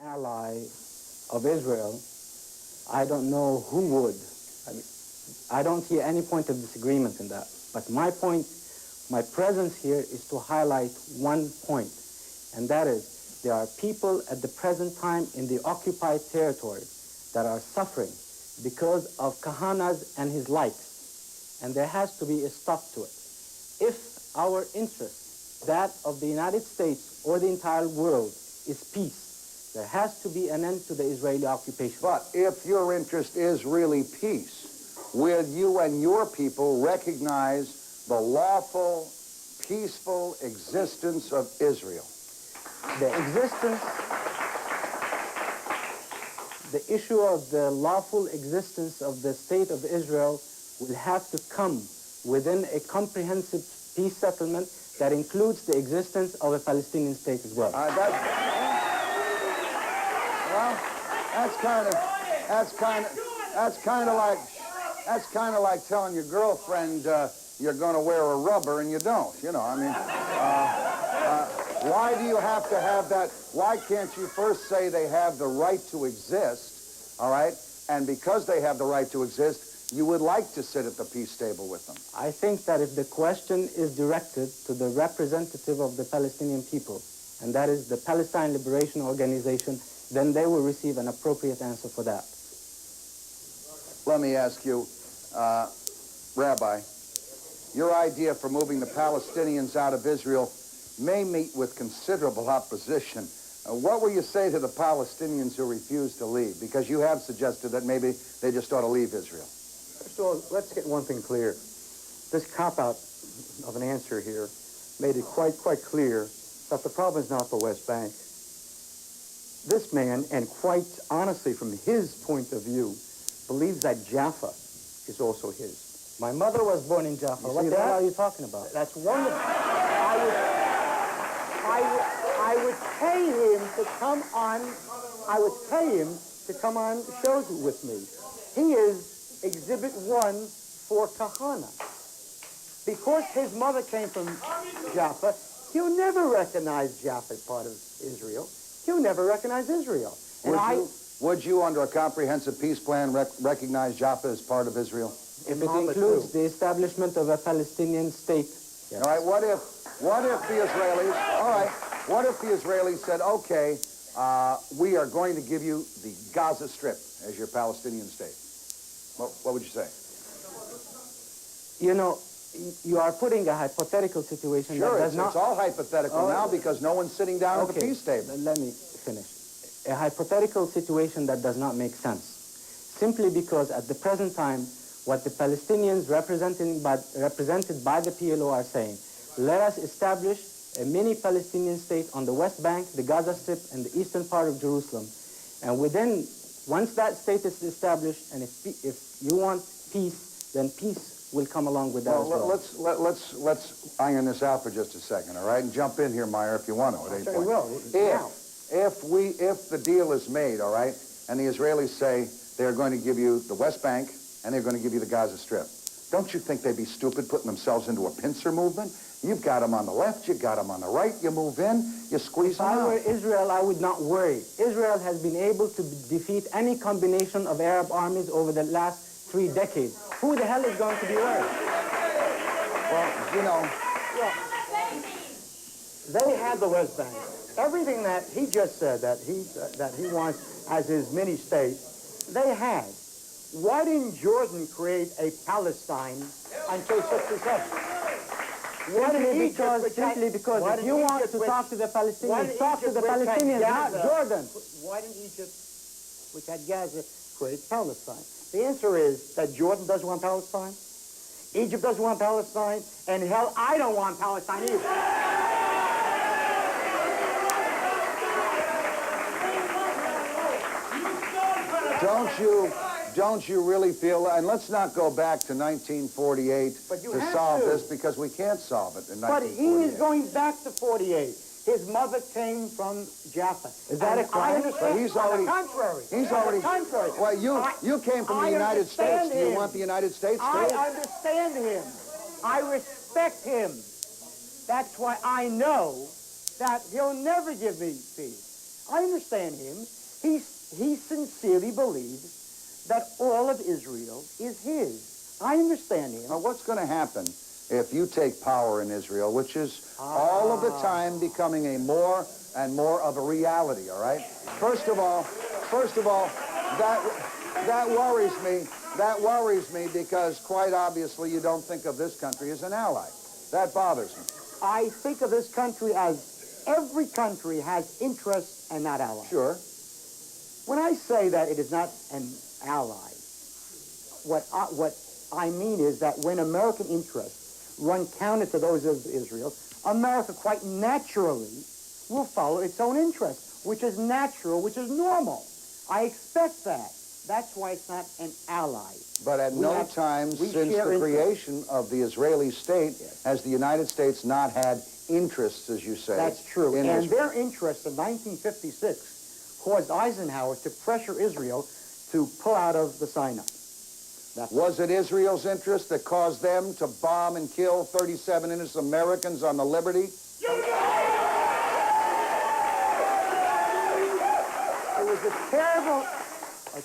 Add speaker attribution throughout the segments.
Speaker 1: ally of Israel, I don't know who would. I don't see any point of disagreement in that. But my presence here is to highlight one point, and that is there are people at the present time in the occupied territory that are suffering because of Kahane's and his likes, and there has to be a stop to it. If our interest, that of the United States or the entire world, is peace, there has to be an end to the Israeli occupation.
Speaker 2: But if your interest is really peace, will you and your people recognize the lawful, peaceful existence of Israel?
Speaker 1: The issue of the lawful existence of the state of Israel will have to come within a comprehensive peace settlement that includes the existence of a Palestinian state as well.
Speaker 2: That's kind of like telling your girlfriend you're going to wear a rubber and you don't. You know, I mean, why do you have to have that? Why can't you first say they have the right to exist, all right? And because they have the right to exist, you would like to sit at the peace table with them.
Speaker 1: I think that if the question is directed to the representative of the Palestinian people, and that is the Palestine Liberation Organization, then they will receive an appropriate answer for that.
Speaker 2: Let me ask you, Rabbi, your idea for moving the Palestinians out of Israel may meet with considerable opposition. What will you say to the Palestinians who refuse to leave? Because you have suggested that maybe they just ought to leave Israel.
Speaker 3: First of all, let's get one thing clear. This cop-out of an answer here made it quite clear that the problem is not the West Bank. This man, and quite honestly from his point of view, believes that Jaffa is also his.
Speaker 1: My mother was born in Jaffa. What the hell are you talking about?
Speaker 3: That's wonderful. I would pay him to come on. I would pay him to come on shows with me. He is Exhibit 1 for Kahane. Because his mother came from Jaffa, he'll never recognize Jaffa as part of Israel. He'll never recognize Israel.
Speaker 2: Would you, under a comprehensive peace plan, recognize Jaffa as part of Israel?
Speaker 1: If it includes the establishment of a Palestinian state. Yes.
Speaker 2: All right, what if the Israelis said, okay, we are going to give you the Gaza Strip as your Palestinian state? What would you say?
Speaker 1: You know, you are putting a hypothetical situation that does not...
Speaker 2: It's all hypothetical now because no one's sitting down at the peace table.
Speaker 1: Let me finish. A hypothetical situation that does not make sense. Simply because at the present time, what the Palestinians represented by the PLO are saying, let us establish a mini Palestinian state on the West Bank, the Gaza Strip, and the eastern part of Jerusalem. And once that state is established, and if you want peace, then peace will come along with that as well.
Speaker 2: Let's iron this out for just a second, all right? And jump in here, Meir, if you want to at any point.
Speaker 3: Will.
Speaker 2: If the deal is made, all right, and the Israelis say they're going to give you the West Bank and they're going to give you the Gaza Strip, don't you think they'd be stupid putting themselves into a pincer movement? You've got them on the left, you've got them on the right, you move in, you squeeze them out.
Speaker 1: If I were Israel, I would not worry. Israel has been able to defeat any combination of Arab armies over the last 3 decades. Who the hell is going to be worried?
Speaker 2: Well, you know...
Speaker 3: They had the West Bank. Everything that he just said that he wants as his mini-state, they had. Why didn't Jordan create a Palestine until 67?
Speaker 1: Simply because if you want to talk to the Palestinians, talk to the Palestinians, not Jordan.
Speaker 3: Why didn't Egypt, which had Gaza, create Palestine? The answer is that Jordan doesn't want Palestine, Egypt doesn't want Palestine, and hell, I don't want Palestine either.
Speaker 2: Don't you really feel, and let's not go back to 1948 to solve this, because we can't solve it in 1948.
Speaker 3: But he is going back to 48. His mother came from Jaffa.
Speaker 1: Is that a crime?
Speaker 2: But he's already...
Speaker 3: On the contrary.
Speaker 2: He's already...
Speaker 3: contrary.
Speaker 2: Well, you came from the United States. Do you want the United States too?
Speaker 3: I understand him. I respect him. That's why I know that he'll never give me peace. I understand him. He sincerely believes that all of Israel is his. I understand him.
Speaker 2: Now, what's going to happen if you take power in Israel, which is all of the time becoming a more and more of a reality, all right? First of all, that worries me. That worries me because quite obviously you don't think of this country as an ally. That bothers me.
Speaker 3: I think of this country as every country has interests and not allies.
Speaker 2: Sure.
Speaker 3: When I say that it is not an ally, what I mean is that when American interests run counter to those of Israel, America quite naturally will follow its own interests, which is natural, which is normal. I expect that. That's why it's not an ally.
Speaker 2: But at no time since the creation of the Israeli state has the United States not had interests, as you say.
Speaker 3: That's true.
Speaker 2: In
Speaker 3: And
Speaker 2: Israel.
Speaker 3: their interests in 1956 caused Eisenhower to pressure Israel to pull out of the Sinai.
Speaker 2: Was it Israel's interest that caused them to bomb and kill 37 innocent Americans on the Liberty?
Speaker 3: It was a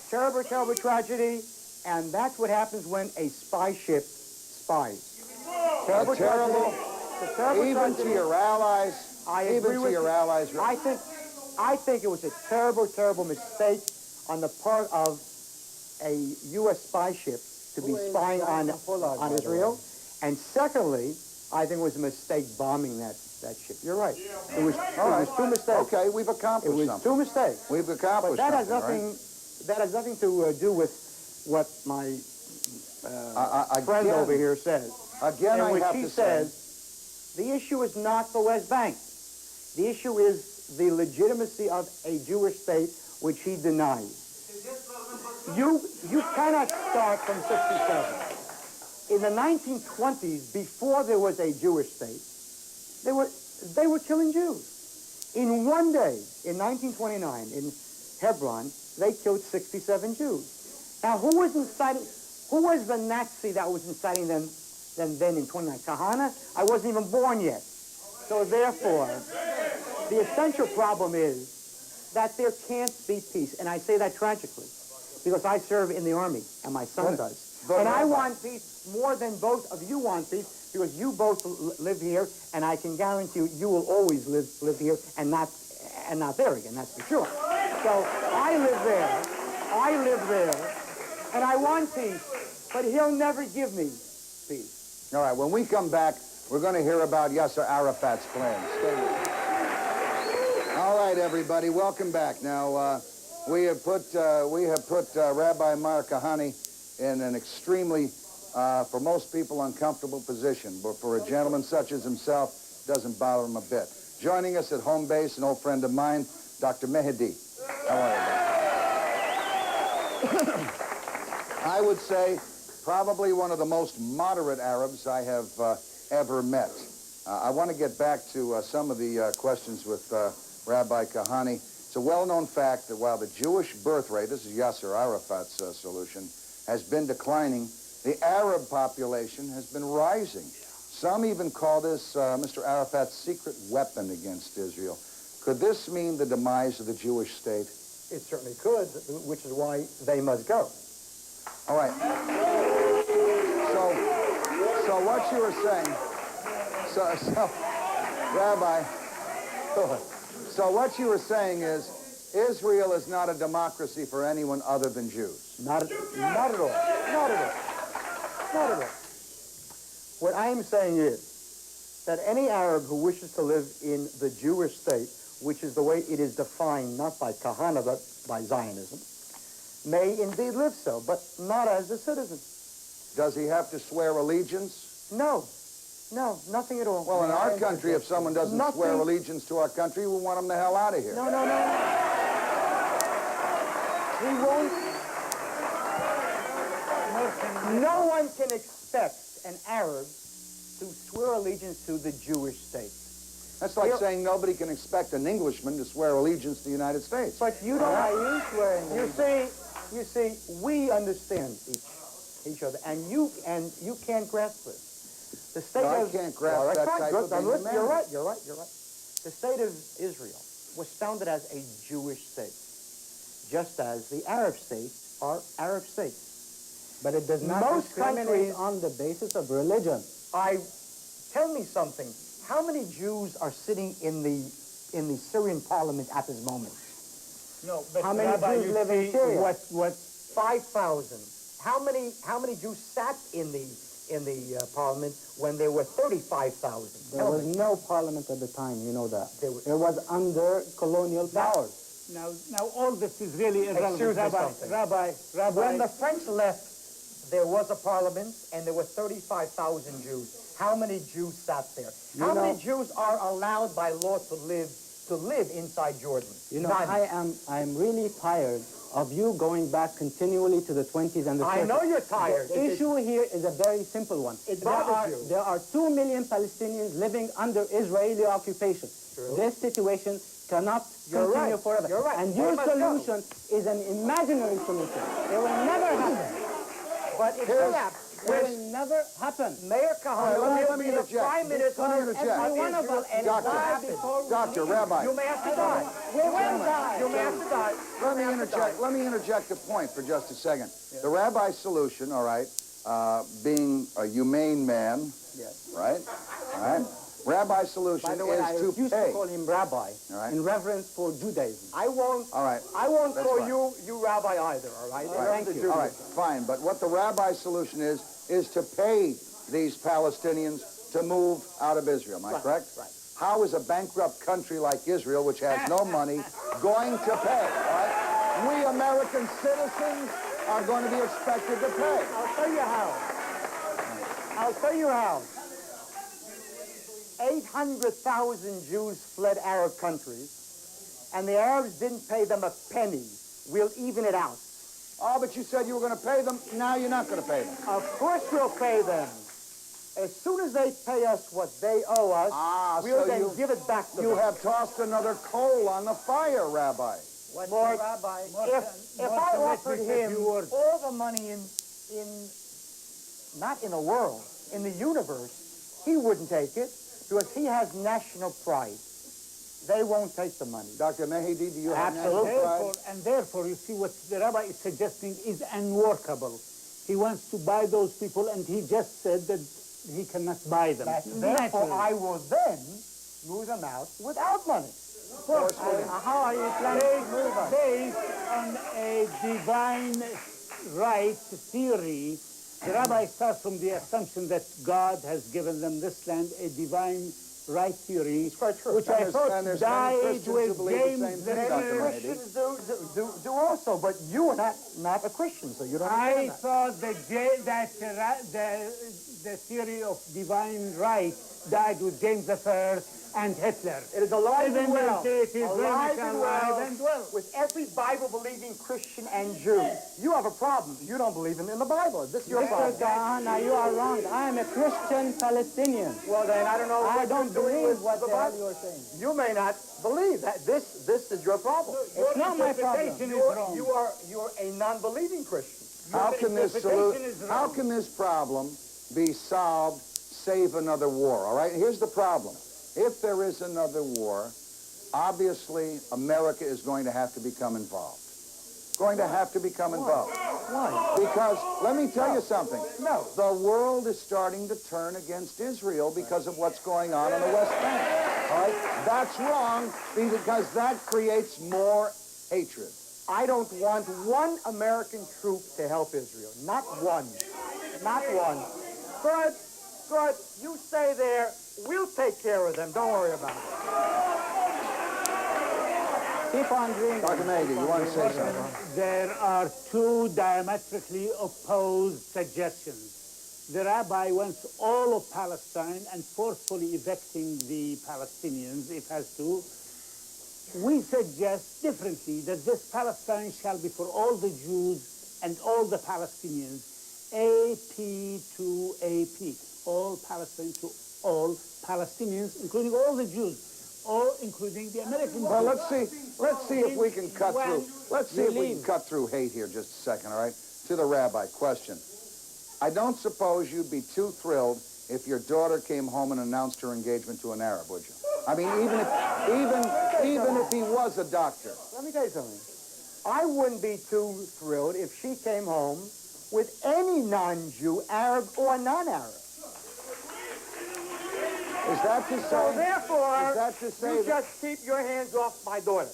Speaker 3: terrible tragedy, and that's what happens when a spy ship spies. Terrible tragedy.
Speaker 2: Even
Speaker 3: tragedy.
Speaker 2: to your allies.
Speaker 3: I
Speaker 2: even
Speaker 3: agree
Speaker 2: to
Speaker 3: with
Speaker 2: your
Speaker 3: you.
Speaker 2: allies.
Speaker 3: I think it was a terrible mistake on the part of a U.S. spy ship to be spying on Israel. And secondly, I think it was a mistake bombing that ship. You're right. It was two mistakes.
Speaker 2: Okay, we've accomplished something.
Speaker 3: It was two mistakes.
Speaker 2: We've accomplished
Speaker 3: But that has
Speaker 2: something,
Speaker 3: nothing. That has nothing to do with what my friend over here says.
Speaker 2: Again,
Speaker 3: in
Speaker 2: I
Speaker 3: which
Speaker 2: have
Speaker 3: he
Speaker 2: to
Speaker 3: says, the issue is not the West Bank. The issue is the legitimacy of a Jewish state, which he denies. You cannot start from 67. In the 1920s, before there was a Jewish state, they were killing Jews. In one day, in 1929, in Hebron, they killed 67 Jews. Now, who was the Nazi that was inciting them then in 29? Kahane? I wasn't even born yet. So therefore, the essential problem is that there can't be peace. And I say that tragically, because I serve in the army, and my son does. And I want peace more than both of you want peace, because you both live here, and I can guarantee you will always live here and not there again, that's for sure. So I live there, and I want peace, but he'll never give me peace.
Speaker 2: All right, when we come back, we're going to hear about Yasser Arafat's plans. Stay with us. All right, everybody, welcome back. Now, we have put Rabbi Meir Kahane in an extremely, for most people, uncomfortable position. But for a gentleman such as himself, it doesn't bother him a bit. Joining us at home base, an old friend of mine, Dr. Mehdi. How are you, Doc? I would say probably one of the most moderate Arabs I have ever met. I want to get back to some of the questions with Rabbi Kahane. It's a well-known fact that while the Jewish birth rate, this is Yasser Arafat's solution, has been declining, the Arab population has been rising. Some even call this Mr. Arafat's secret weapon against Israel. Could this mean the demise of the Jewish state?
Speaker 3: It certainly could, which is why they must go.
Speaker 2: All right. So what you were saying, Rabbi, so what you were saying is Israel is not a democracy for anyone other than Jews.
Speaker 3: Not at all. Not at all. Not at all. What I am saying is that any Arab who wishes to live in the Jewish state, which is the way it is defined not by Kahane but by Zionism, may indeed live so, but not as a citizen.
Speaker 2: Does he have to swear allegiance?
Speaker 3: No. No, nothing at all.
Speaker 2: Well, in our country, if someone doesn't swear allegiance to our country, we want them the hell out of here.
Speaker 3: No. He won't. No one can expect an Arab to swear allegiance to the Jewish state.
Speaker 2: That's like saying nobody can expect an Englishman to swear allegiance to the United States.
Speaker 3: But you don't. You see, we understand each other, and you can't grasp this. The state
Speaker 2: I can't grasp that type of thing.
Speaker 3: You're right. The state of Israel was founded as a Jewish state, just as the Arab states are Arab states.
Speaker 1: But it does not
Speaker 3: Most
Speaker 1: discriminate
Speaker 3: countries-
Speaker 1: on the basis of religion.
Speaker 3: Tell me something. How many Jews are sitting in the Syrian parliament at this moment?
Speaker 4: No, but
Speaker 1: How many
Speaker 4: Rabbi,
Speaker 1: Jews
Speaker 4: you
Speaker 1: live in
Speaker 4: see
Speaker 1: Syria?
Speaker 4: what
Speaker 3: 5,000. How many Jews sat in the parliament when there were 35,000?
Speaker 1: There was no parliament at the time, you know that.
Speaker 3: There was-
Speaker 1: It was under colonial powers.
Speaker 4: now all this is really irrelevant.
Speaker 3: Excuse me
Speaker 4: Rabbi,
Speaker 3: something.
Speaker 4: Rabbi,
Speaker 3: When the French left, there was a parliament, and there were 35,000 Jews. How many Jews sat there? How many Jews are allowed by law to live inside Jordan?
Speaker 1: You know,
Speaker 3: None.
Speaker 1: I am really tired of you going back continually to the 20s and the 30s.
Speaker 3: I know you're tired.
Speaker 1: The issue here is a very simple one.
Speaker 3: It bothers you.
Speaker 1: There are 2 million Palestinians living under Israeli occupation.
Speaker 3: True.
Speaker 1: This situation cannot
Speaker 3: You're
Speaker 1: continue
Speaker 3: right.
Speaker 1: forever.
Speaker 3: You're right.
Speaker 1: And
Speaker 3: They
Speaker 1: your
Speaker 3: must go.
Speaker 1: solution is an imaginary solution. It will never happen.
Speaker 3: But it will happen.
Speaker 1: It will never happen.
Speaker 3: Mayor Kahane
Speaker 2: let me
Speaker 3: will be the
Speaker 2: interject.
Speaker 3: prime minister
Speaker 2: Let me interject.
Speaker 3: of
Speaker 1: Every one of
Speaker 3: Israel,
Speaker 1: us
Speaker 3: and
Speaker 2: Doctor,
Speaker 3: it will happen.
Speaker 2: Doctor, Rabbi,
Speaker 3: You may have to die.
Speaker 1: We will die.
Speaker 3: You may have to die.
Speaker 2: let me interject a point for just a second. The Rabbi solution, all right, being a humane man,
Speaker 1: Yes.
Speaker 2: right? All right. Rabbi solution
Speaker 1: By the way, I
Speaker 2: is to
Speaker 1: refuse to
Speaker 2: pay.
Speaker 1: call him rabbi
Speaker 2: All right.
Speaker 1: in reverence for Judaism.
Speaker 3: I won't
Speaker 2: All right. That's
Speaker 3: call
Speaker 2: fine.
Speaker 3: you rabbi either, all right?
Speaker 1: Thank you.
Speaker 2: All right, fine. But what the Rabbi solution is to pay these Palestinians to move out of Israel. Am I correct?
Speaker 3: right.
Speaker 2: How is a bankrupt country like Israel, which has no money, going to pay? All right? We American citizens are going to be expected to pay.
Speaker 3: I'll tell you how. I'll tell you how. 800,000 Jews fled Arab countries, and the Arabs didn't pay them a penny. We'll even it out.
Speaker 2: Oh, but you said you were going to pay them. Now you're not going to pay them.
Speaker 3: Of course we'll pay them. As soon as they pay us what they owe us, we'll
Speaker 2: so
Speaker 3: then
Speaker 2: you-
Speaker 3: give it back to
Speaker 2: You
Speaker 3: them.
Speaker 2: have tossed another coal on the fire, Rabbi.
Speaker 3: Mort,
Speaker 4: Morton,
Speaker 3: if I
Speaker 4: let me
Speaker 3: offered
Speaker 4: say a
Speaker 3: him
Speaker 4: few words.
Speaker 3: all the money not in the world, in the universe, he wouldn't take it because he has national pride. They won't take the money.
Speaker 2: Dr. Mehdi, do you have
Speaker 3: Absolutely.
Speaker 2: national pride?
Speaker 4: And therefore, you see, what the Rabbi is suggesting is unworkable. He wants to buy those people, and he just said that he cannot buy them.
Speaker 3: Therefore,
Speaker 4: Naturally.
Speaker 3: I will then move them out without money.
Speaker 1: How are you planning to move us?
Speaker 4: Based on a divine right theory, the Rabbi starts from the assumption that God has given them this land, a divine right theory,
Speaker 3: quite true.
Speaker 4: which I
Speaker 2: And
Speaker 4: thought
Speaker 2: there's many
Speaker 4: died
Speaker 2: Christians who
Speaker 4: with
Speaker 2: believe the
Speaker 4: James
Speaker 2: same thing,
Speaker 4: the
Speaker 2: Dr.
Speaker 4: Third.
Speaker 2: Mehdi.
Speaker 3: Christians do also, but you are not a Christian, so you don't
Speaker 4: I
Speaker 3: understand that.
Speaker 4: thought the theory of divine right died with James I and Hitler.
Speaker 3: It is alive
Speaker 4: Even
Speaker 3: and well.
Speaker 4: though it is very
Speaker 3: Alive
Speaker 4: much
Speaker 3: and
Speaker 4: alive
Speaker 3: well
Speaker 4: and well.
Speaker 3: with every Bible-believing Christian and Jew. You have a problem. You don't believe in the Bible. This is your
Speaker 1: Mr.
Speaker 3: problem.
Speaker 1: Kahane, you are wrong. I am a Christian Palestinian.
Speaker 3: Well, then I don't know
Speaker 1: I
Speaker 3: what
Speaker 1: don't
Speaker 3: you're doing
Speaker 1: believe
Speaker 3: with
Speaker 1: what
Speaker 3: the
Speaker 1: the hell
Speaker 3: Bible.
Speaker 1: you are saying.
Speaker 3: You may not believe that. This is your problem.
Speaker 1: It's not my problem.
Speaker 4: Interpretation is wrong.
Speaker 3: You're a non-believing Christian.
Speaker 2: How can this
Speaker 4: interpretation is
Speaker 2: how
Speaker 4: wrong.
Speaker 2: can this problem be solved, save another war? All right, here's the problem. If there is another war, obviously America is going to have to become involved. Going to have to become involved.
Speaker 3: Why?
Speaker 2: Because, let me tell you something.
Speaker 3: No.
Speaker 2: The world is starting to turn against Israel because of what's going on the West Bank. All right? That's wrong because that creates more hatred.
Speaker 3: I don't want one American troop to help Israel. Not one. Not one. Good. Good. You stay there. We'll take care of them. Don't worry about it.
Speaker 1: Keep on dreaming.
Speaker 2: Dr. Mehdi, you want to say something?
Speaker 4: There are two diametrically opposed suggestions. The Rabbi wants all of Palestine and forcefully evicting the Palestinians, if has to. We suggest differently that this Palestine shall be for all the Jews and all the Palestinians, AP to AP, all Palestine to all Palestinians, including all the Jews, all including the American
Speaker 2: Well,
Speaker 4: Jews.
Speaker 2: let's see if we can cut through. Let's see if we can cut through hate here just a second, all right? To the Rabbi, question. I don't suppose you'd be too thrilled if your daughter came home and announced her engagement to an Arab, would you? I mean, even if he was a doctor.
Speaker 3: Let me tell you something. I wouldn't be too thrilled if she came home with any non-Jew, Arab or non-Arab.
Speaker 2: Is that to say?
Speaker 3: So therefore,
Speaker 2: is that to say
Speaker 3: you
Speaker 2: that,
Speaker 3: just keep your hands off my daughter.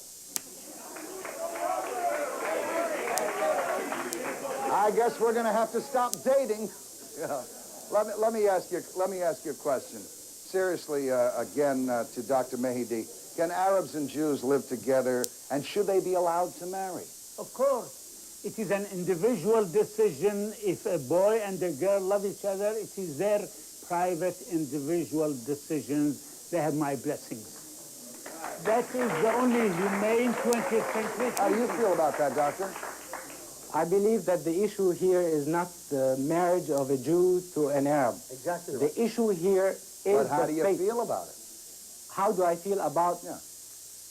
Speaker 2: I guess we're going to have to stop dating. Yeah. Let me ask you a question. Seriously, again, to Dr. Mehdi, can Arabs and Jews live together, and should they be allowed to marry?
Speaker 4: Of course. It is an individual decision. If a boy and a girl love each other, it is their private, individual decisions. They have my blessings. That is the only humane 20th century.
Speaker 2: How do you feel about that, Doctor?
Speaker 1: I believe that the issue here is not the marriage of a Jew to an Arab.
Speaker 3: Exactly right.
Speaker 1: The issue here is
Speaker 2: But how
Speaker 1: the
Speaker 2: do you
Speaker 1: faith.
Speaker 2: feel about it?
Speaker 1: How do I feel about
Speaker 2: Yeah.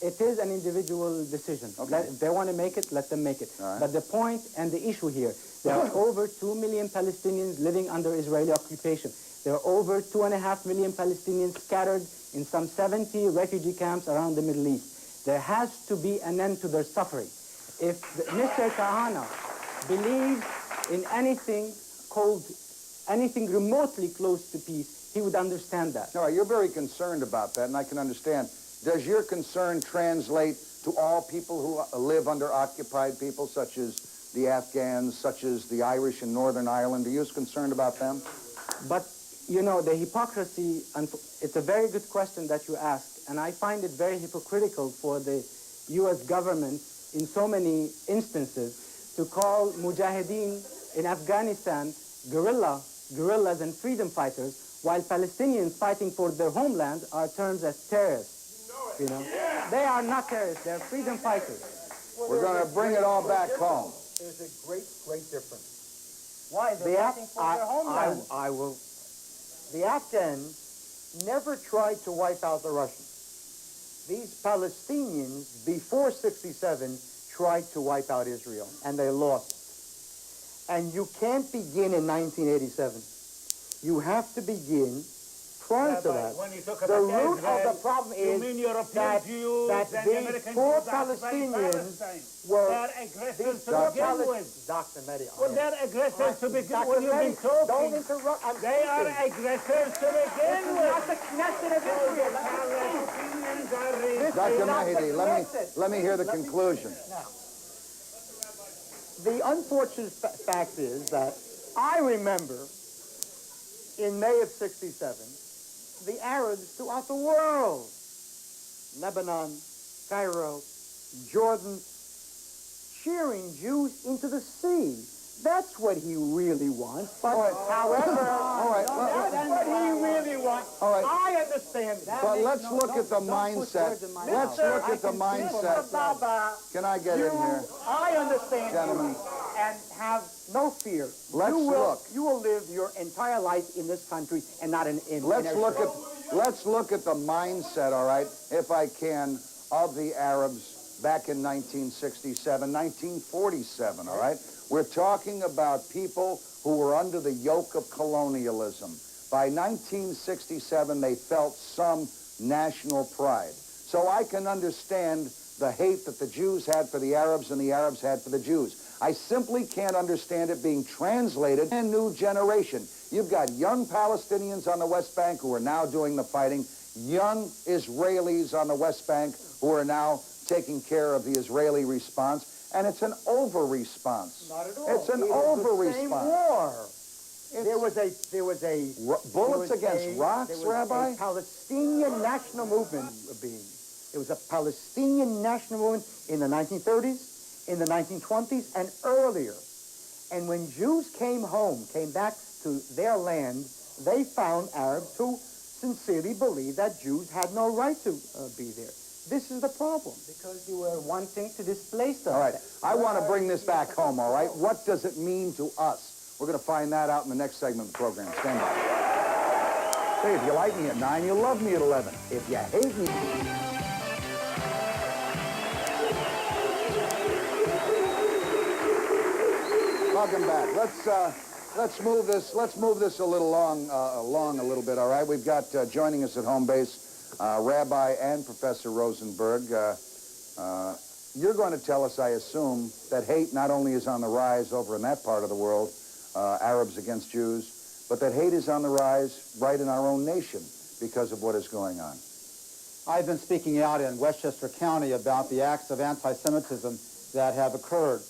Speaker 1: It is an individual decision.
Speaker 2: Okay.
Speaker 1: If they want to make it, let them make it.
Speaker 2: All right.
Speaker 1: But the point and the issue here, there are over 2 million Palestinians living under Israeli occupation. There are over 2.5 million Palestinians scattered in some 70 refugee camps around the Middle East. There has to be an end to their suffering. If Mr. Kahane believes in anything called, anything remotely close to peace, he would understand that.
Speaker 2: All right, you're very concerned about that, and I can understand. Does your concern translate to all people who live under occupied people, such as the Afghans, such as the Irish in Northern Ireland? Are you as concerned about them?
Speaker 1: But, you know, the hypocrisy, and it's a very good question that you ask, and I find it very hypocritical for the U.S. government in so many instances to call mujahideen in Afghanistan guerrillas and freedom fighters, while Palestinians fighting for their homeland are termed as terrorists. You know, they are not terrorists; they're freedom fighters.
Speaker 2: We're going to bring it all back home.
Speaker 3: There's a great difference. Why?
Speaker 5: They're fighting for their homeland.
Speaker 3: I will. The Afghans never tried to wipe out the Russians. These Palestinians, before 67, tried to wipe out Israel, and they lost. And you can't begin in 1987. You have to begin prior to that.
Speaker 4: When you talk
Speaker 3: The
Speaker 4: about
Speaker 3: root of
Speaker 4: Israel,
Speaker 3: the problem
Speaker 4: you
Speaker 3: is
Speaker 4: mean European
Speaker 3: that,
Speaker 4: Jews
Speaker 3: that
Speaker 4: and the
Speaker 3: these
Speaker 4: American
Speaker 3: poor
Speaker 4: Jews occupying
Speaker 3: Palestinians
Speaker 4: Palestine.
Speaker 3: were...
Speaker 4: They're aggressors
Speaker 3: these
Speaker 4: to
Speaker 3: poor
Speaker 4: begin
Speaker 3: Palis-
Speaker 4: with.
Speaker 3: Dr. Mehdi,
Speaker 4: Well, they're aggressors to begin
Speaker 3: Dr.
Speaker 4: with. You've been
Speaker 3: Mehdi,
Speaker 4: talking.
Speaker 3: don't interrupt. I'm
Speaker 4: They are
Speaker 3: speaking.
Speaker 4: aggressors to begin
Speaker 3: This is
Speaker 4: with.
Speaker 3: not the Knesset of Israel.
Speaker 4: Palestinians are
Speaker 3: This
Speaker 2: Dr.
Speaker 3: is not the
Speaker 2: Mehdi,
Speaker 3: Knesset.
Speaker 2: let me hear the conclusion.
Speaker 3: Now, the unfortunate fact is that I remember in May of 67, the Arabs throughout the world, Lebanon, Cairo, Jordan, cheering Jews into the sea. That's what he really wants. But however, that's what he really wants.
Speaker 2: All right.
Speaker 3: I understand that.
Speaker 2: But let's look at the mindset. Let's look at the mindset.
Speaker 3: Mr. Baba,
Speaker 2: Can I get in here?
Speaker 3: I understand
Speaker 2: Gentlemen.
Speaker 3: you and have no fear.
Speaker 2: Let's look.
Speaker 3: You will live your entire life in this country and not in
Speaker 2: Let's
Speaker 3: Israel.
Speaker 2: look at the mindset, all right, if I can, of the Arabs back in 1967, 1947, all right? We're talking about people who were under the yoke of colonialism. By 1967, they felt some national pride. So I can understand the hate that the Jews had for the Arabs and the Arabs had for the Jews. I simply can't understand it being translated in a new generation. You've got young Palestinians on the West Bank who are now doing the fighting, young Israelis on the West Bank who are now taking care of the Israeli response, and it's an over-response.
Speaker 3: Not at all.
Speaker 2: It's an
Speaker 3: It is
Speaker 2: over-response.
Speaker 3: the same war. There was a
Speaker 2: bullets against rocks,
Speaker 3: there was
Speaker 2: Rabbi?
Speaker 3: a Palestinian national movement being. It was a Palestinian national movement in the 1930s, in the 1920s, and earlier. And when Jews came home, came back to their land, they found Arabs who sincerely believed that Jews had no right to be there. This is the problem.
Speaker 1: Because you were wanting to displace them.
Speaker 2: All right, I want to bring this back home, all right? What does it mean to us? We're going to find that out in the next segment of the program. Stand by. Say, if you like me at 9, you'll love me at 11. If you hate me... Welcome back. Let's move this a little along a little bit, all right? We've got joining us at home base Rabbi and Professor Rosenberg, you're going to tell us, I assume, that hate not only is on the rise over in that part of the world, Arabs against Jews, but that hate is on the rise right in our own nation because of what is going on.
Speaker 6: I've been speaking out in Westchester County about the acts of anti-Semitism that have occurred.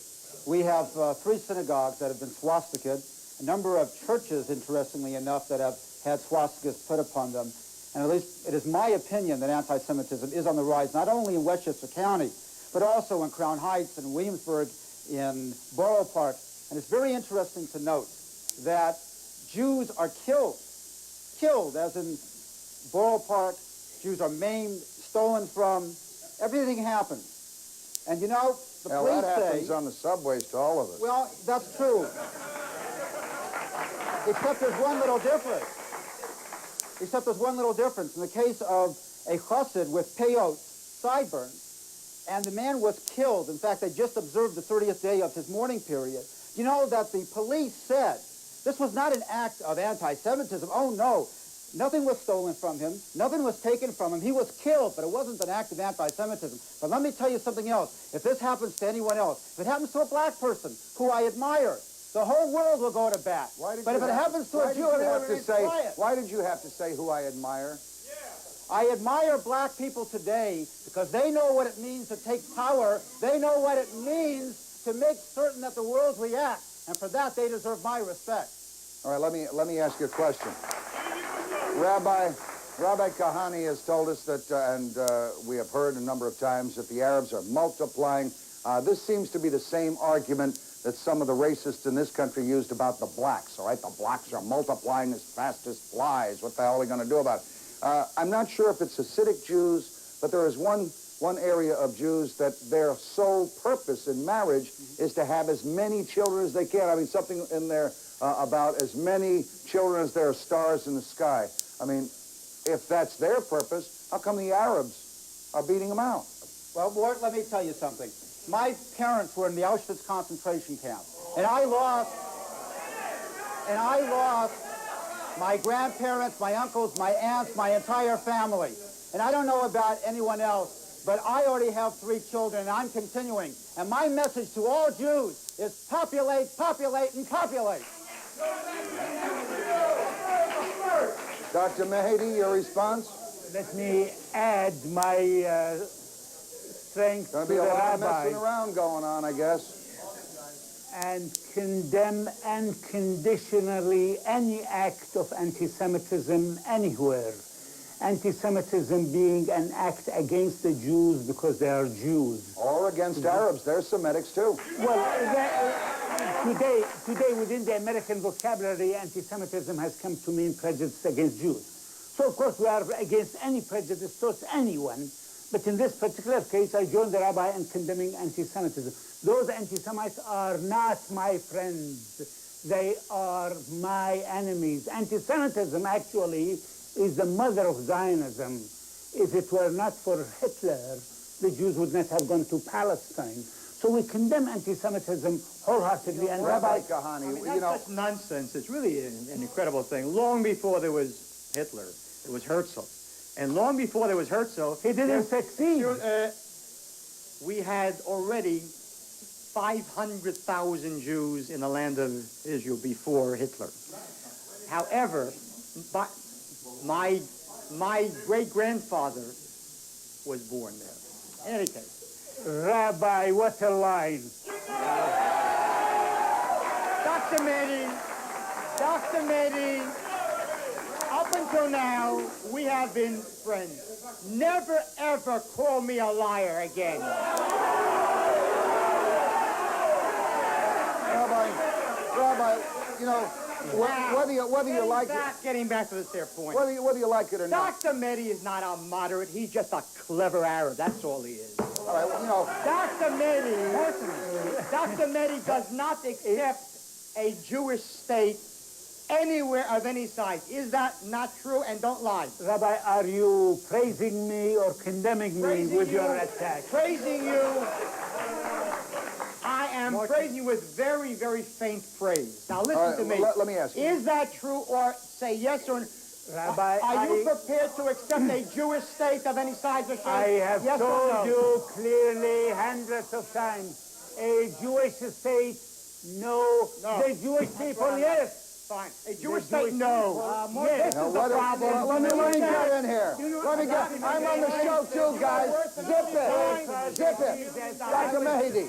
Speaker 6: We have 3 synagogues that have been swastikaed, a number of churches, interestingly enough, that have had swastikas put upon them. And at least it is my opinion that anti-Semitism is on the rise, not only in Westchester County, but also in Crown Heights and Williamsburg, in Borough Park. And it's very interesting to note that Jews are killed, as in Borough Park. Jews are maimed, stolen from. Everything happens. And you know, the
Speaker 2: Hell,
Speaker 6: police
Speaker 2: that
Speaker 6: say...
Speaker 2: happens on the subways to all of us.
Speaker 6: Well, that's true. Except there's one little difference. In the case of a chassid with peyote, sideburns, and the man was killed. In fact, they just observed the 30th day of his mourning period. You know that the police said this was not an act of anti-Semitism. Oh, no. Nothing was stolen from him. Nothing was taken from him. He was killed, but it wasn't an act of anti-Semitism. But let me tell you something else. If this happens to anyone else, if it happens to a black person who I admire, the whole world will go to bat. But if it happens to a Jew, everyone remains quiet.
Speaker 2: Why did you have to say who I admire?
Speaker 6: I admire black people today because they know what it means to take power. They know what it means to make certain that the world reacts. And for that, they deserve my respect.
Speaker 2: All right, let me ask you a question. Rabbi Kahane has told us that, and we have heard a number of times, that the Arabs are multiplying. This seems to be the same argument that some of the racists in this country used about the blacks, all right? The blacks are multiplying as fast as flies. What the hell are they going to do about it? I'm not sure if it's Hasidic Jews, but there is one area of Jews that their sole purpose in marriage is to have as many children as they can. I mean, something in there about as many children as there are stars in the sky. I mean, if that's their purpose, how come the Arabs are beating them out?
Speaker 6: Well, Mort, let me tell you something. My parents were in the Auschwitz concentration camp, and I lost my grandparents, my uncles, my aunts, my entire family. And I don't know about anyone else, but I already have 3 children, and I'm continuing. And my message to all Jews is populate, populate, and copulate.
Speaker 2: Dr. Mehdi, your response?
Speaker 4: Let me add my strength
Speaker 2: Going
Speaker 4: to
Speaker 2: to be
Speaker 4: the
Speaker 2: a lot of
Speaker 4: rabbi
Speaker 2: messing around going on, I guess.
Speaker 4: and condemn unconditionally any act of anti-Semitism anywhere. Anti-Semitism being an act against the Jews because they are Jews.
Speaker 2: Or against Arabs. They're Semitics, too.
Speaker 4: Well, today within the American vocabulary, anti-Semitism has come to mean prejudice against Jews. So, of course, we are against any prejudice towards anyone. But in this particular case, I join the rabbi in condemning anti-Semitism. Those anti-Semites are not my friends. They are my enemies. Anti-Semitism, actually, is the mother of Zionism. If it were not for Hitler, the Jews would not have gone to Palestine. So we condemn anti-Semitism wholeheartedly. And
Speaker 2: Rabbi Kahane,
Speaker 5: That's such nonsense. It's really an incredible thing. Long before there was Hitler, it was Herzl. And long before there was Herzl...
Speaker 4: He didn't succeed.
Speaker 5: We had already 500,000 Jews in the land of Israel before Hitler. However, my great-grandfather was born there. In any case.
Speaker 4: Rabbi, what a line.
Speaker 5: Dr. Meir, up until now, we have been friends. Never, ever call me a liar again.
Speaker 2: Rabbi, you know, whether you like it...
Speaker 5: Getting back to this there point.
Speaker 2: Whether you like it or not.
Speaker 5: Dr. Meir is not a moderate. He's just a clever Arab. That's all he is.
Speaker 2: All right, well, you know...
Speaker 5: Dr. Meir does not accept a Jewish state anywhere of any size. Is that not true? And don't lie.
Speaker 4: Rabbi, are you praising me or condemning me with your attack?
Speaker 5: Praising you. I am praising you with very, very faint praise. Now listen to me.
Speaker 2: Let me ask you.
Speaker 5: Is that true? Or say yes or
Speaker 4: Rabbi,
Speaker 5: Are you prepared to accept a Jewish state of any size or shape?
Speaker 4: I have
Speaker 5: Yes or
Speaker 4: told
Speaker 5: no?
Speaker 4: you clearly hundreds of times, a Jewish state, no.
Speaker 5: No.
Speaker 4: The Jewish people, yes.
Speaker 5: Fine. A Jewish
Speaker 4: The Jewish
Speaker 5: state, no.
Speaker 4: people,
Speaker 5: This
Speaker 4: yes.
Speaker 5: is
Speaker 2: Now,
Speaker 5: the problem.
Speaker 2: let me get in here. Let me get. I'm on the show too, guys. Zip it. Zip it. Dr. Mehdi,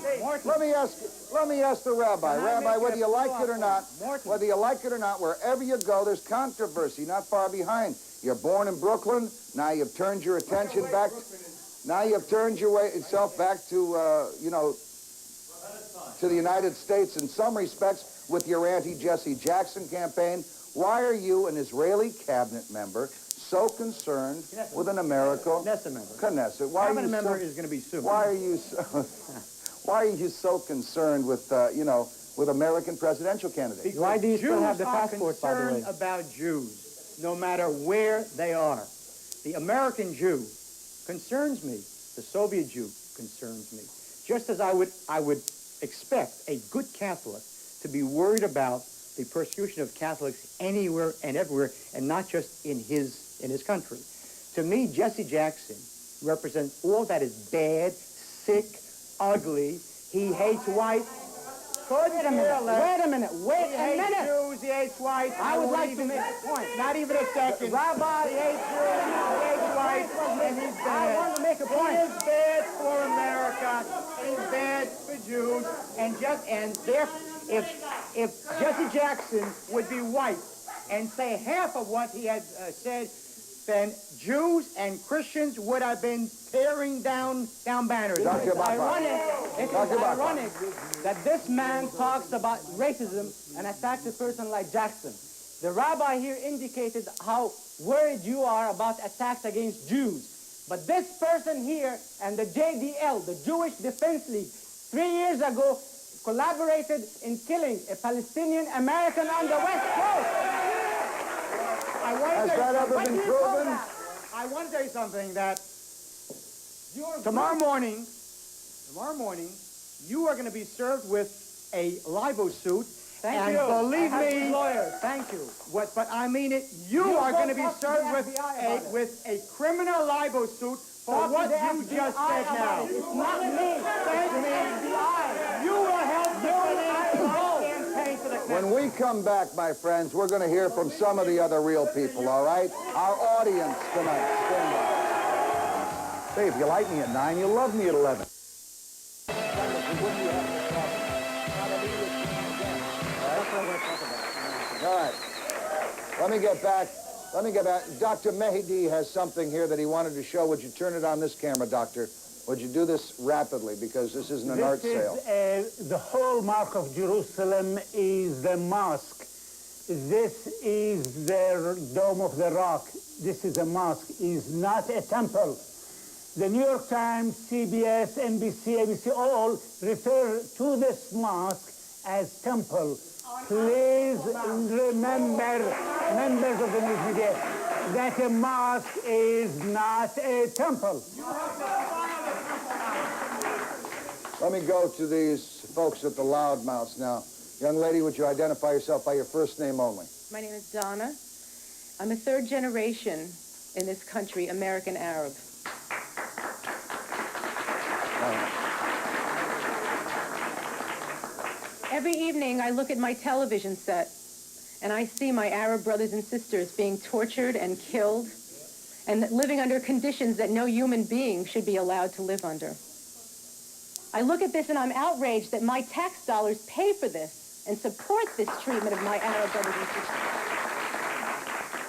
Speaker 2: let me ask the rabbi. Rabbi, whether you like it or not, wherever you go, there's controversy not far behind. You're born in Brooklyn. Now you've turned your attention back. Now you've turned yourself back to, to the United States in some respects with your anti-Jesse Jackson campaign. Why are you, an Israeli cabinet member, so concerned with an American
Speaker 5: Knesset member.
Speaker 2: Knesset?
Speaker 5: Cabinet member is going to be sued.
Speaker 2: Why are you so concerned with, with American presidential candidates?
Speaker 1: Why do you still
Speaker 5: Jews
Speaker 1: have the
Speaker 5: are
Speaker 1: passport, by the way?
Speaker 5: concerned about Jews, no matter where they are. The American Jew concerns me. The Soviet Jew concerns me. Just as I would expect a good Catholic to be worried about the persecution of Catholics anywhere and everywhere, and not just in his country. To me, Jesse Jackson represents all that is bad, sick, ugly. He hates white.
Speaker 1: Wait a minute.
Speaker 5: He hates Jews, he hates white.
Speaker 1: I would like to make a point.
Speaker 5: Not even a second.
Speaker 1: Rabbi,
Speaker 5: He hates Jews, he hates white, and he's bad.
Speaker 1: I want to make a point.
Speaker 5: He is bad for America. He's bad for Jews. And therefore, if Jesse Jackson would be white and say half of what he had said, then Jews and Christians would have been tearing down banners.
Speaker 2: Dr.
Speaker 1: It's
Speaker 2: Bach.
Speaker 1: ironic that this man talks about racism and attacks a person like Jackson. The rabbi here indicated how worried you are about attacks against Jews. But this person here and the JDL, the Jewish Defense League, 3 years ago collaborated in killing a Palestinian American on the West Coast.
Speaker 2: Has that ever been proven?
Speaker 5: I want to tell you something, that tomorrow morning, you are going to be served with a libo suit.
Speaker 1: Thank you.
Speaker 5: Believe
Speaker 1: I have
Speaker 5: me,
Speaker 1: lawyers. Thank you.
Speaker 5: but I mean it, you are
Speaker 1: go
Speaker 5: going to be
Speaker 1: talk to
Speaker 5: served
Speaker 1: the
Speaker 5: with
Speaker 1: FBI about it.
Speaker 5: with a criminal libo suit for
Speaker 1: Talk to
Speaker 5: what
Speaker 1: the
Speaker 5: you
Speaker 1: FBI
Speaker 5: just said
Speaker 1: about
Speaker 5: now.
Speaker 1: it. It's not me.
Speaker 5: Thank me.
Speaker 1: FBI.
Speaker 5: You will help the campaign for the
Speaker 2: When we come back, my friends, we're going to hear from some of the other real people, all right? Our audience tonight. Stand by. Hey, if you like me at 9, you'll love me at 11. All right. Let me get back. Dr. Mehdi has something here that he wanted to show. Would you turn it on this camera, Doctor? Would you do this rapidly, because this isn't an art sale.
Speaker 4: The hallmark of Jerusalem is the mosque. This is the Dome of the Rock. This is a mosque. Is not a temple. The New York Times, CBS, NBC, ABC, all refer to this mosque as temple. Please remember, members of the news media, that a mosque is not a temple.
Speaker 2: Let me go to these folks at the loudmouths now. Young lady, would you identify yourself by your first name only?
Speaker 7: My name is Donna. I'm a third generation in this country, American Arab. Every evening I look at my television set and I see my Arab brothers and sisters being tortured and killed and living under conditions that no human being should be allowed to live under. I look at this and I'm outraged that my tax dollars pay for this and support this treatment of my Arab brothers and sisters.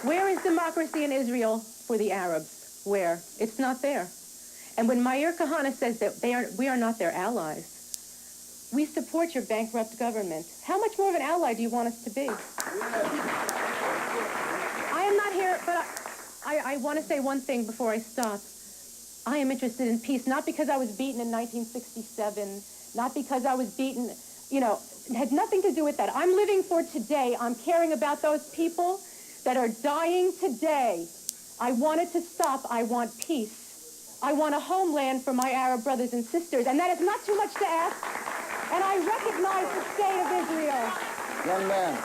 Speaker 7: Where is democracy in Israel for the Arabs? Where? It's not there. And when Meir Kahane says that we are not their allies, we support your bankrupt government. How much more of an ally do you want us to be? I am not here, but I want to say one thing before I stop. I am interested in peace, not because I was beaten in 1967, not because I was beaten, it had nothing to do with that. I'm living for today. I'm caring about those people that are dying today. I want it to stop. I want peace. I want a homeland for my Arab brothers and sisters, and that is not too much to ask. And I recognize the state of Israel.
Speaker 2: Young man.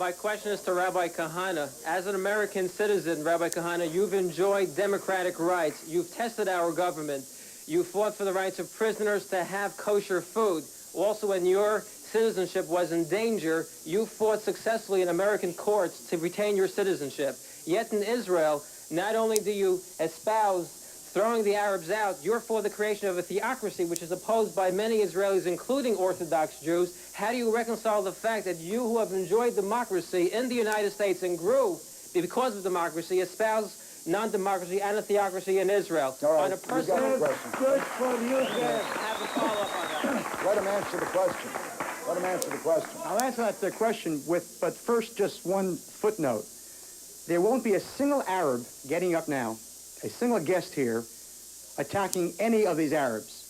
Speaker 8: My question is to Rabbi Kahane. As an American citizen, Rabbi Kahane, you've enjoyed democratic rights. You've tested our government. You fought for the rights of prisoners to have kosher food. Also, when your citizenship was in danger, you fought successfully in American courts to retain your citizenship. Yet in Israel, not only do you espouse throwing the Arabs out, you're for the creation of a theocracy, which is opposed by many Israelis, including Orthodox Jews. How do you reconcile the fact that you, who have enjoyed democracy in the United States and grew because of democracy, espouse non-democracy and a theocracy in Israel?
Speaker 2: All right,
Speaker 8: On a personal...
Speaker 2: you got the question.
Speaker 4: Good for you, sir.
Speaker 8: Have a follow-up on that.
Speaker 2: Let him answer the question. Let him answer the question.
Speaker 5: I'll answer that question but first just one footnote. There won't be a single Arab getting up now, a single guest here, attacking any of these Arabs.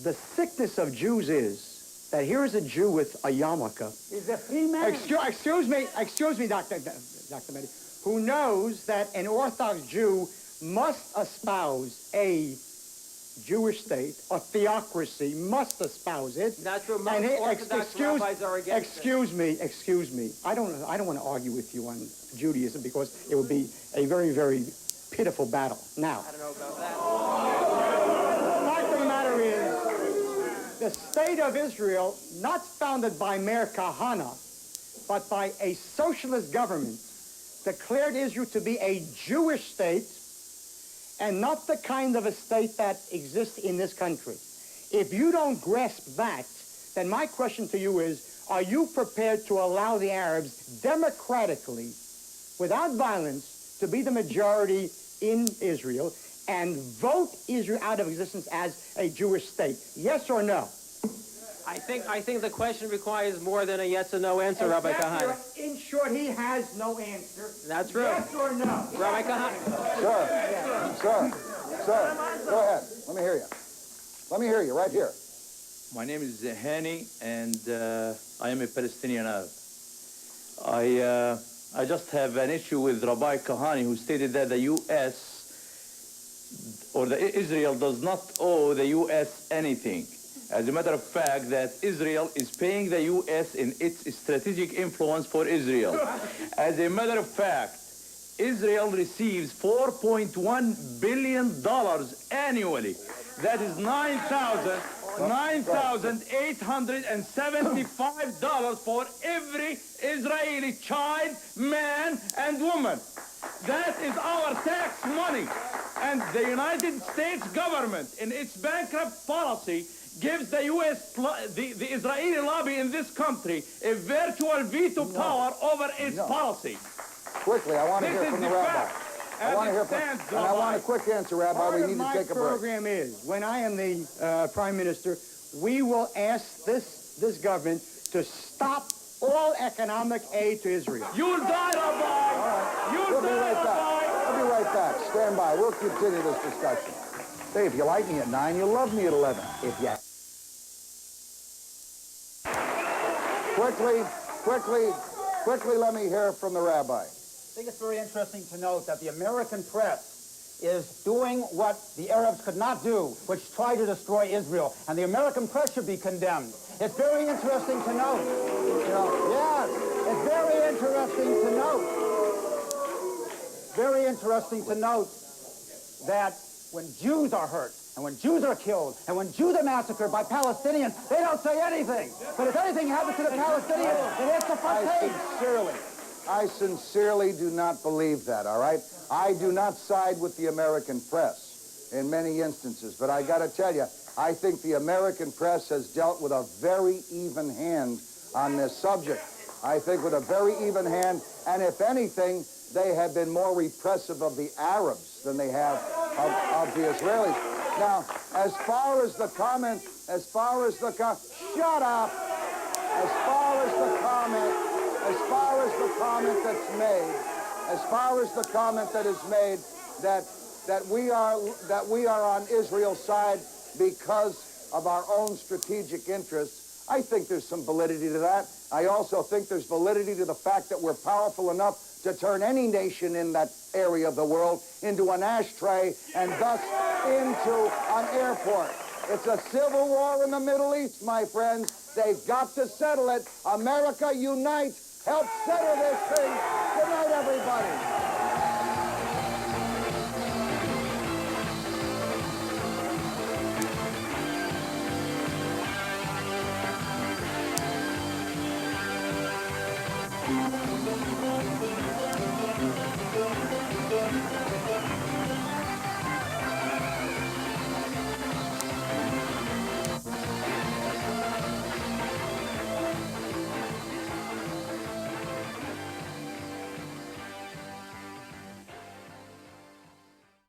Speaker 5: The sickness of Jews is that here is a Jew with a yarmulke.
Speaker 4: He's a free man.
Speaker 5: Excuse me, Dr. Mehdi, who knows that an Orthodox Jew must espouse a Jewish state, a theocracy, must espouse it.
Speaker 8: Not true. Most Orthodox rabbis are against it.
Speaker 5: Excuse me. I don't want to argue with you on Judaism because it would be a very, very pitiful battle. Now,
Speaker 8: I don't know about that.
Speaker 5: the fact of the matter is, the state of Israel, not founded by Meir Kahane, but by a socialist government, declared Israel to be a Jewish state and not the kind of a state that exists in this country. If you don't grasp that, then my question to you is, are you prepared to allow the Arabs democratically, without violence, to be the majority in Israel and vote Israel out of existence as a Jewish state? Yes or no?
Speaker 8: I think the question requires more than a yes or no answer, Rabbi Kahane.
Speaker 5: In short, he has no answer.
Speaker 8: That's true.
Speaker 5: Yes or no?
Speaker 8: Rabbi Kahane.
Speaker 2: Sir, go ahead. Let me hear you. Let me hear you right here.
Speaker 9: My name is Hani, and I am a Palestinian Arab. I just have an issue with Rabbi Kahane, who stated that the U.S. or Israel does not owe the U.S. anything. As a matter of fact, that Israel is paying the U.S. in its strategic influence for Israel. As a matter of fact, Israel receives $4.1 billion annually. That is $9,875 for every Israeli child, man, and woman. That is our tax money. And the United States government, in its bankrupt policy, gives the U.S., the Israeli lobby in this country, a virtual veto power over its policy.
Speaker 2: Quickly, I want to hear from the rabbi. I want to hear from, and I want a quick answer, Rabbi. We need to take a break.
Speaker 5: My program is, when I am the Prime Minister, we will ask this government to stop all economic aid to Israel.
Speaker 9: You'll die, Rabbi!
Speaker 2: We'll be right back. We'll be right back. Stand by. We'll continue this discussion. Hey, if you like me at 9, you'll love me at 11. If you... Quickly, let me hear from the rabbi.
Speaker 6: I think it's very interesting to note that the American press is doing what the Arabs could not do, which tried to destroy Israel. And the American press should be condemned. It's very interesting to note. Yes, it's very interesting to note. Very interesting to note that when Jews are hurt, and when Jews are killed, and when Jews are massacred by Palestinians, they don't say anything. But if anything happens to the Palestinians, it hits the front page.
Speaker 2: I sincerely do not believe that, all right? I do not side with the American press in many instances, but I got to tell you, I think the American press has dealt with a very even hand on this subject. I think with a very even hand, and if anything, they have been more repressive of the Arabs than they have of the Israelis. Now, as far as the comment, shut up! As far as the comment that is made, that we are on Israel's side because of our own strategic interests, I think there's some validity to that. I also think there's validity to the fact that we're powerful enough to turn any nation in that area of the world into an ashtray and thus into an airport. It's a civil war in the Middle East, my friends. They've got to settle it. America, unite. help settle this thing. Good night, everybody.